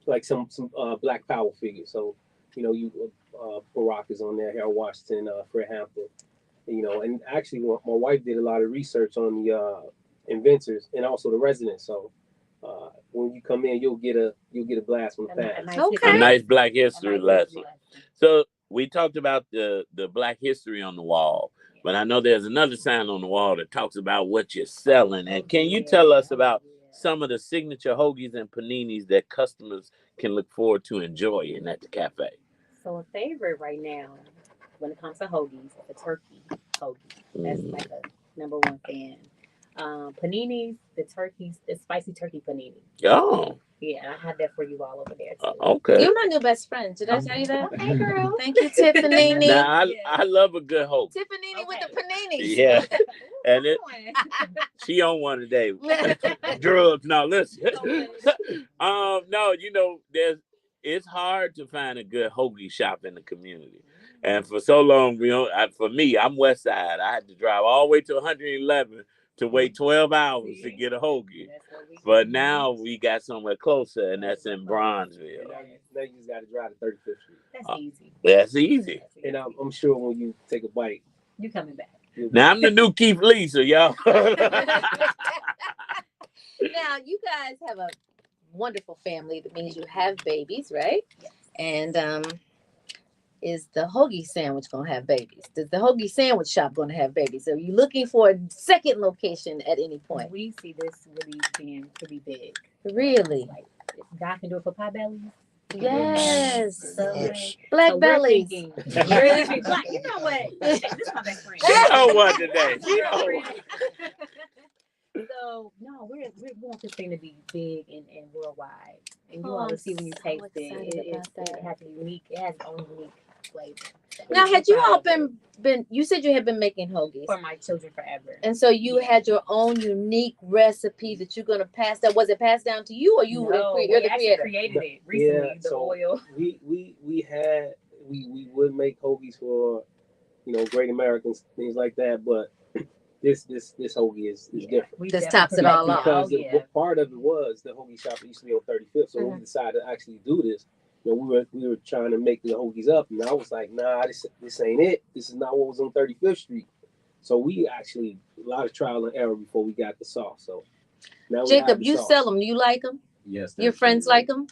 like some Black power figures. So, you know, Barack is on there, Harold Washington, Fred Hampton, you know. And actually, my wife did a lot of research on the inventors and also the residents. So when you come in, you'll get a blast from the past. A nice Black history lesson. So we talked about the Black history on the wall. But I know there's another sign on the wall that talks about what you're selling. And can you tell us about some of the signature hoagies and paninis that customers can look forward to enjoying at the cafe? So a favorite right now, when it comes to hoagies, the turkey hoagie. That's like a #1 fan. Paninis, the spicy turkey panini. Oh. Yeah, I had that for you all over there too. Okay. You're my new best friend. Did I tell you that? Hey, girl. Thank you, Tiffany. Now, I love a good hoagie. Tiffany with the paninis. Yeah. And she on one today. Drugs. No, listen. No, you know, it's hard to find a good hoagie shop in the community. And for so long, for me, I'm West Side. I had to drive all the way to 111 to wait 12 hours to get a hoagie. But now we got somewhere closer, and that's in Bronzeville. Now you just got to drive to 35th Street. That's easy. That's easy. And I'm sure when you take a bite, you're coming back. Now I'm the new Keith Lisa, y'all. Now you guys have a wonderful family. That means you have babies, right? Yes. And is the hoagie sandwich gonna have babies? Is the hoagie sandwich shop gonna have babies? Are you looking for a second location at any point? We see this really being pretty big. Really? Like, if God can do it for pie bellies. Yes. So, Black bellies. You know what? This is my best friend. She know what today. She know what. So no, we want this thing to be big and worldwide, and you all will see when you taste it. It has a unique. It has its own unique flavor. Now, had you all been? You said you had been making hoagies for my children forever, and so you had your own unique recipe that you're gonna pass down. Was it passed down to you, or you're the creator? Created it recently. Yeah, the oil. We would make hoagies for, you know, Great Americans, things like that, but this hoagie is different. This tops it all off. Because part of it was the hoagie shop that used to be on 35th. So when we decided to actually do this, you know, we were trying to make the hoagies up, and I was like, nah, this ain't it. This is not what was on 35th Street. So we actually a lot of trial and error before we got the sauce. So now Jacob, you sell them. You like them? Yes. Your friends like them?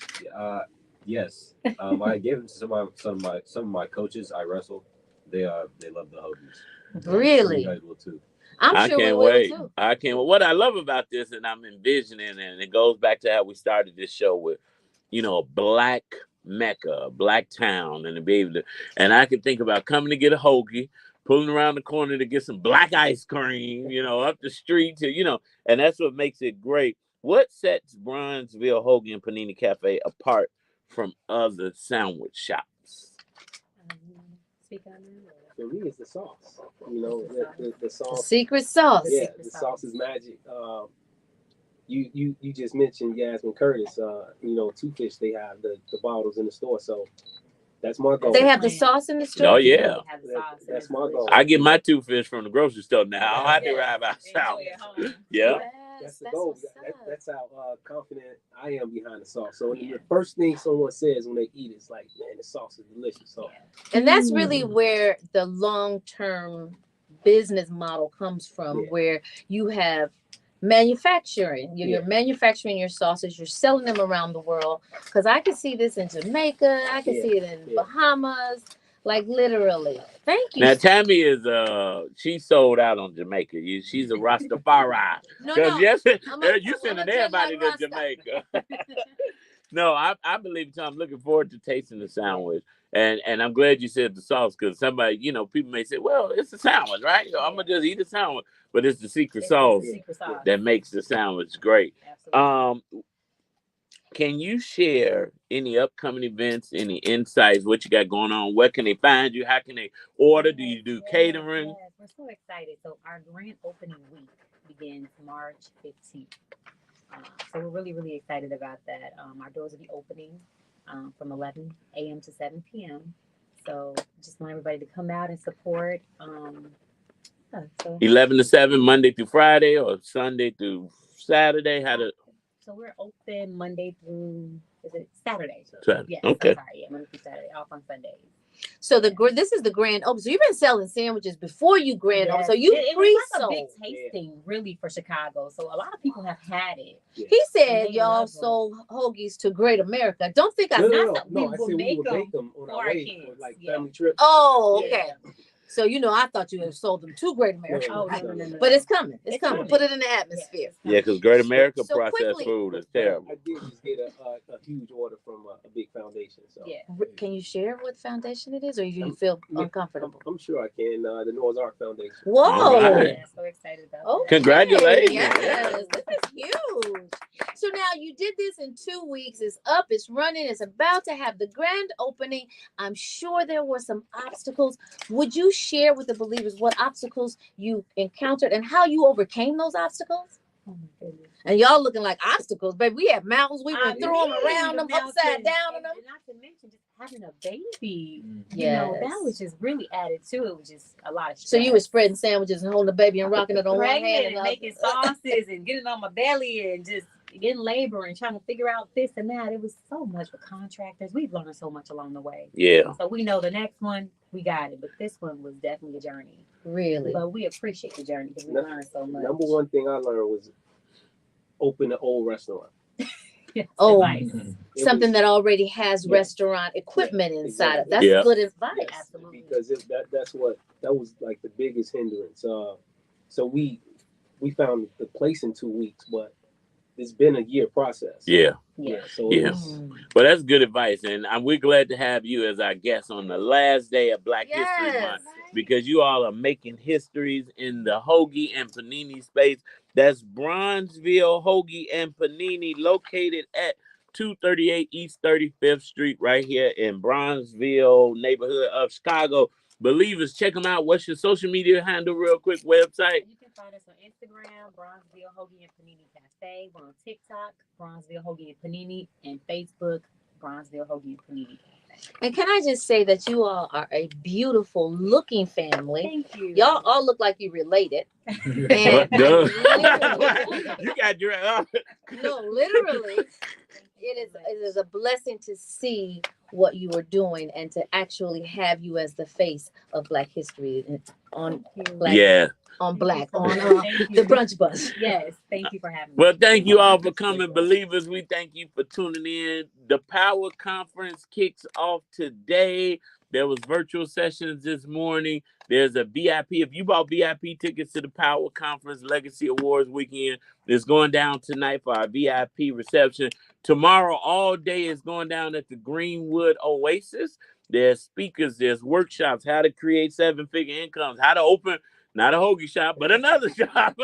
Yes. I gave them to some of my coaches. I wrestled. They love the hoagies. Really? You guys will too. I'm sure we will too. I can't wait. What I love about this, and I'm envisioning, and it goes back to how we started this show with, a black mecca, a black town, and to be able to, and I can think about coming to get a hoagie, pulling around the corner to get some black ice cream, up the street to, and that's what makes it great. What sets Bronzeville Hoagie and Panini Cafe apart from other sandwich shops? Speak on that. For me, it's the sauce. The sauce. The secret sauce. Yeah, the sauce is magic. You just mentioned Yasmin Curtis. Two Fish, they have the bottles in the store, so that's my goal. They have the sauce in the store. Oh yeah, that's my goal. I get my 2 fish from the grocery store now. I don't have to ride outside. Yeah. That's the goal. That's how confident I am behind the sauce. So the first thing someone says when they eat is like, man, the sauce is delicious. So, and that's really where the long-term business model comes from, where you have manufacturing. You're manufacturing your sauces. You're selling them around the world. Because I can see this in Jamaica. I can see it in Bahamas. Like literally. Thank you. Now Tammy is she sold out on Jamaica. She's a Rastafari. You sending everybody to Jamaica. No, I believe it. I'm looking forward to tasting the sandwich. And I'm glad you said the sauce, because somebody, people may say, well, it's a sandwich, right? I'm gonna just eat a sandwich, but it's the secret sauce that makes the sandwich great. Absolutely. Can you share any upcoming events, any insights, what you got going on? Where can they find you? How can they order? Do you do catering? Yes, we're so excited. So our grand opening week begins March 15th. So we're really, really excited about that. Our doors will be opening from 11 a.m. to 7 p.m. So just want everybody to come out and support. 11 to 7, Monday through Friday, or Sunday through Saturday? So we're open Monday through, is it Saturday? Yes, okay. Monday through Saturday, off on Sundays. So this is the grand open. So you've been selling sandwiches before you grand open. So you it was like a big tasting really for Chicago. So a lot of people have had it. He said y'all sold hoagies to Great America. Don't think I said no. I said we would make them on our way for like family trips. Oh, okay. So, I thought you had sold them to Great America. Oh, no. But it's coming. It's coming. Put it in the atmosphere. Yeah, because Great America processed food is terrible. I did just get a huge order from a big foundation. So Can you share what foundation it is, or you feel uncomfortable? I'm sure I can. The Noah's Ark Foundation. Whoa. Right. Yeah, so excited about that. Congratulations. Yes, this is huge. So now you did this in 2 weeks. It's up. It's running. It's about to have the grand opening. I'm sure there were some obstacles. Would you share with the believers what obstacles you encountered and how you overcame those obstacles? Oh my goodness. And y'all looking like obstacles, baby. We have mountains. We went through them, around them, upside down on them. And not to mention just having a baby. Yes. That was just really added to it. Was just a lot of stress. So you were spreading sandwiches and holding the baby and rocking it on one hand and making sauces and getting on my belly and just getting labor and trying to figure out this and that. It was so much with contractors. We've learned so much along the way. Yeah. So we know the next one, we got it. But this one was definitely a journey. Really? But we appreciate the journey because we learned so much. Number one thing I learned was open an old restaurant. Yes, something that already has restaurant equipment inside of. That's good advice. Yes, absolutely. Because that was like the biggest hindrance. So we found the place in 2 weeks, but it's been a year process. Yeah. So Well, that's good advice, and we're glad to have you as our guest on the last day of Black History Month, because you all are making histories in the hoagie and panini space. That's Bronzeville Hoagie and Panini, located at 238 East 35th Street, right here in Bronzeville neighborhood of Chicago. Believers, check them out. What's your social media handle, real quick, website? You can find us on Instagram, Bronzeville Hoagie and Panini Cafe. We're on TikTok, Bronzeville Hoagie and Panini, and Facebook, Bronzeville Hoagie and Panini Cafe. And can I just say that you all are a beautiful looking family. Thank you. Y'all all look like you related. And you got your no, literally. It is a blessing to see what you are doing and to actually have you as the face of Black history on Black. On Black, on the brunch bus. Yes, thank you for having me. Well, thank you all for coming, believers. We thank you for tuning in. The Power Conference kicks off today. There was virtual sessions this morning. There's a VIP. If you bought VIP tickets to the Power Conference Legacy Awards weekend, it's going down tonight for our VIP reception. Tomorrow, all day is going down at the Greenwood Oasis. There's speakers, there's workshops, how to create 7-figure incomes, how to open, not a hoagie shop, but another shop,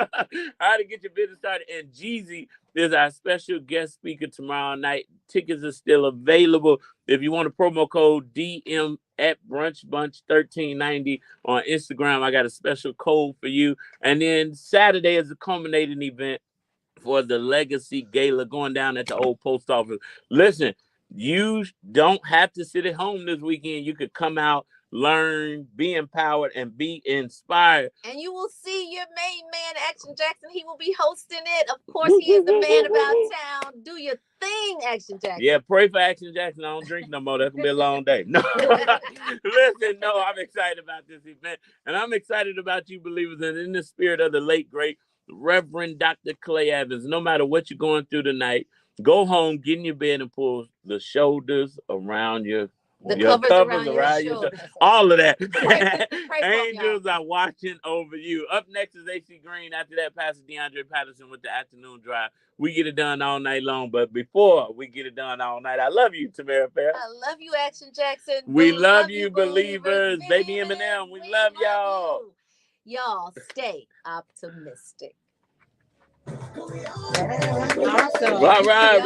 how to get your business started. And Jeezy is our special guest speaker tomorrow night. Tickets are still available. If you want a promo code DM at BrunchBunch1390 on Instagram, I got a special code for you. And then Saturday is the culminating event for the Legacy Gala going down at the old post office. Listen, you don't have to sit at home this weekend. You could come out, learn, be empowered, and be inspired. And you will see your main man, Action Jackson. He will be hosting it. Of course, he is the man about town. Do your thing, Action Jackson. Yeah, pray for Action Jackson. I don't drink no more. That's going to be a long day. No. Listen, no, I'm excited about this event. And I'm excited about you, believers. And in the spirit of the late, great Reverend Dr. Clay Evans, no matter what you're going through tonight, go home, get in your bed, and pull the shoulders around your covers around your shoulders. All of that. Pray Angels are watching over you. Up next is AC Green. After that, Pastor DeAndre Patterson with the afternoon drive. We get it done all night long. But before we get it done all night, I love you, Tamara Fair. I love you, Action Jackson. We love you, believers. Baby Eminem, we love y'all. Y'all stay optimistic. Awesome. All right.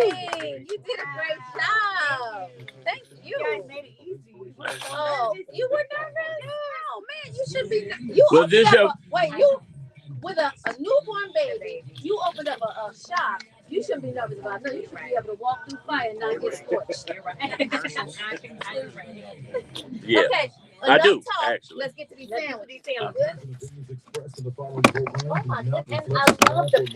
You did a great job. Thank you. You guys made it easy. Oh, you were nervous? Oh man, you should be. You with a newborn baby, you opened up a shop. You shouldn't be nervous about nothing. You should be able to walk through fire and not get scorched. Yeah. Okay. I do, talk. actually. Let's get to these sandwiches. Oh my goodness. And I love the